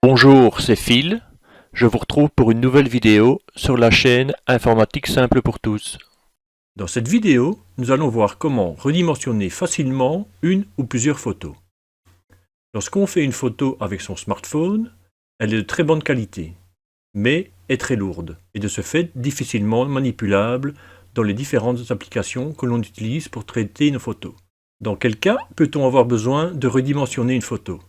Bonjour, c'est Phil. Je vous retrouve pour une nouvelle vidéo sur la chaîne Informatique simple pour tous. Dans cette vidéo, nous allons voir comment redimensionner facilement une ou plusieurs photos. Lorsqu'on fait une photo avec son smartphone, elle est de très bonne qualité, mais est très lourde et de ce fait difficilement manipulable dans les différentes applications que l'on utilise pour traiter nos photos. Dans quel cas peut-on avoir besoin de redimensionner une photo?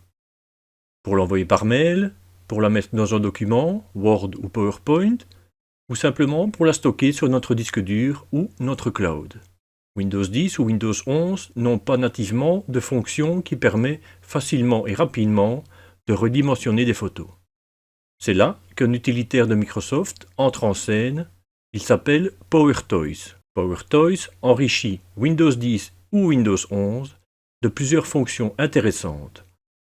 Pour l'envoyer par mail, pour la mettre dans un document, Word ou PowerPoint, ou simplement pour la stocker sur notre disque dur ou notre cloud. Windows 10 ou Windows 11 n'ont pas nativement de fonction qui permet facilement et rapidement de redimensionner des photos. C'est là qu'un utilitaire de Microsoft entre en scène. Il s'appelle PowerToys. PowerToys enrichit Windows 10 ou Windows 11 de plusieurs fonctions intéressantes.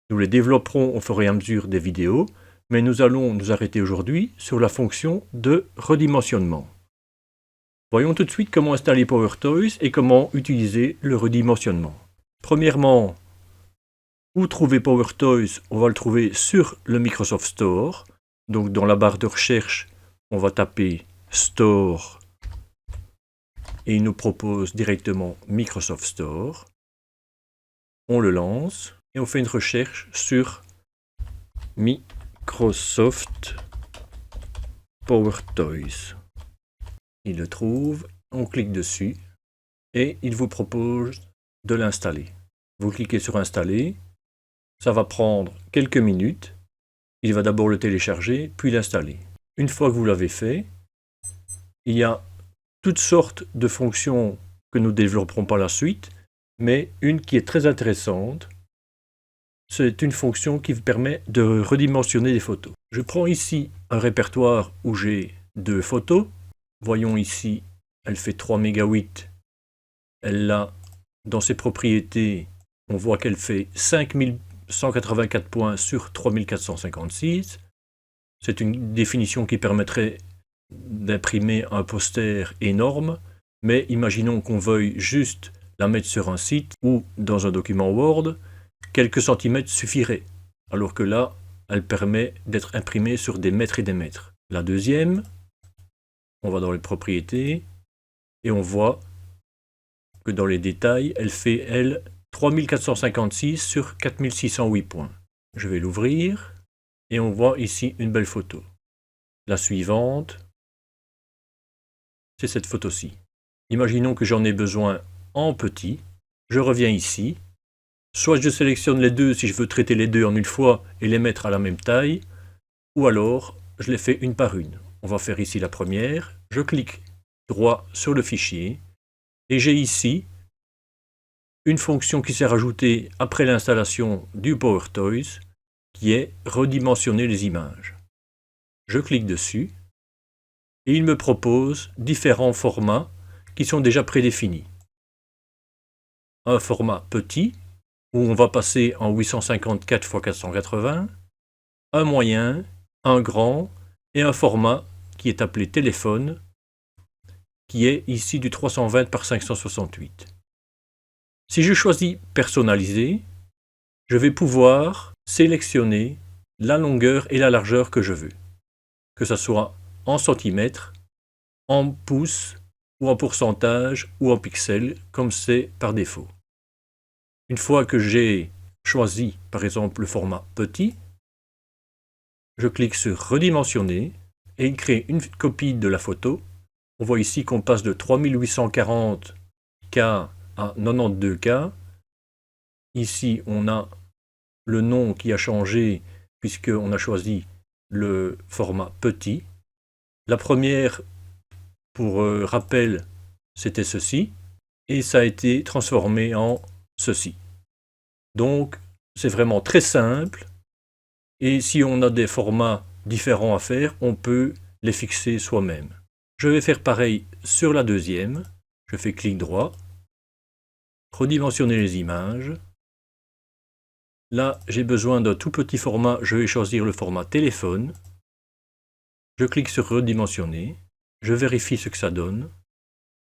Nous les développerons au fur et à mesure des vidéos, mais nous allons nous arrêter aujourd'hui sur la fonction de redimensionnement. Voyons tout de suite comment installer PowerToys et comment utiliser le redimensionnement. Premièrement, où trouver PowerToys? On va le trouver sur le Microsoft Store. Donc dans la barre de recherche, on va taper Store et il nous propose directement Microsoft Store. On le lance et on fait une recherche sur Microsoft PowerToys. Il le trouve, on clique dessus et il vous propose de l'installer. Vous cliquez sur installer, ça va prendre quelques minutes. Il va d'abord le télécharger, puis l'installer. Une fois que vous l'avez fait, il y a toutes sortes de fonctions que nous développerons par la suite, mais une qui est très intéressante, c'est une fonction qui vous permet de redimensionner des photos. Je prends ici un répertoire où j'ai 2 photos. Voyons ici, elle fait 3 mégabits. Elle a, dans ses propriétés, on voit qu'elle fait 5184 points sur 3456. C'est une définition qui permettrait d'imprimer un poster énorme, mais imaginons qu'on veuille juste la mettre sur un site ou dans un document Word, quelques centimètres suffiraient, alors que là, elle permet d'être imprimée sur des mètres et des mètres. La deuxième, on va dans les propriétés, et on voit que dans les détails, elle fait, elle, 3456 sur 4608 points. Je vais l'ouvrir, et on voit ici une belle photo. La suivante, c'est cette photo-ci. Imaginons que j'en ai besoin en petit, je reviens ici, soit je sélectionne les deux si je veux traiter les deux en une fois et les mettre à la même taille, ou alors je les fais une par une. On va faire ici la première, je clique droit sur le fichier, et j'ai ici une fonction qui s'est rajoutée après l'installation du PowerToys, qui est redimensionner les images. Je clique dessus, et il me propose différents formats qui sont déjà prédéfinis. Un format petit, où on va passer en 854 x 480, un moyen, un grand, et un format qui est appelé téléphone, qui est ici du 320 par 568. Si je choisis personnaliser, je vais pouvoir sélectionner la longueur et la largeur que je veux, que ce soit en centimètres, en pouces, ou en pourcentage, ou en pixels, comme c'est par défaut. Une fois que j'ai choisi, par exemple, le format petit, je clique sur redimensionner et il crée une copie de la photo. On voit ici qu'on passe de 3840 K à 92 K. Ici, on a le nom qui a changé puisqu'on a choisi le format petit. La première, pour rappel, c'était ceci et ça a été transformé en ceci. Donc, c'est vraiment très simple. Et si on a des formats différents à faire, on peut les fixer soi-même. Je vais faire pareil sur la deuxième. Je fais clic droit, redimensionner les images. Là, j'ai besoin d'un tout petit format. Je vais choisir le format téléphone. Je clique sur redimensionner. Je vérifie ce que ça donne.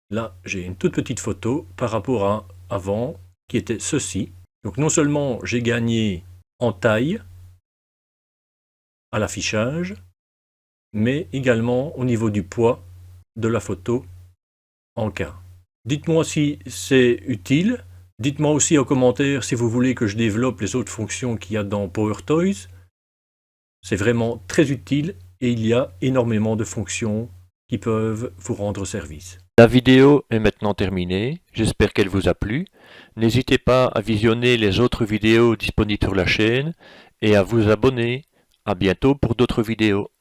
Là, j'ai une toute petite photo par rapport à avant, qui était ceci. Donc non seulement j'ai gagné en taille, à l'affichage, mais également au niveau du poids de la photo en cas. Dites-moi si c'est utile. Dites-moi aussi en commentaire si vous voulez que je développe les autres fonctions qu'il y a dans PowerToys. C'est vraiment très utile et il y a énormément de fonctions qui peuvent vous rendre service. La vidéo est maintenant terminée, j'espère qu'elle vous a plu. N'hésitez pas à visionner les autres vidéos disponibles sur la chaîne et à vous abonner. À bientôt pour d'autres vidéos.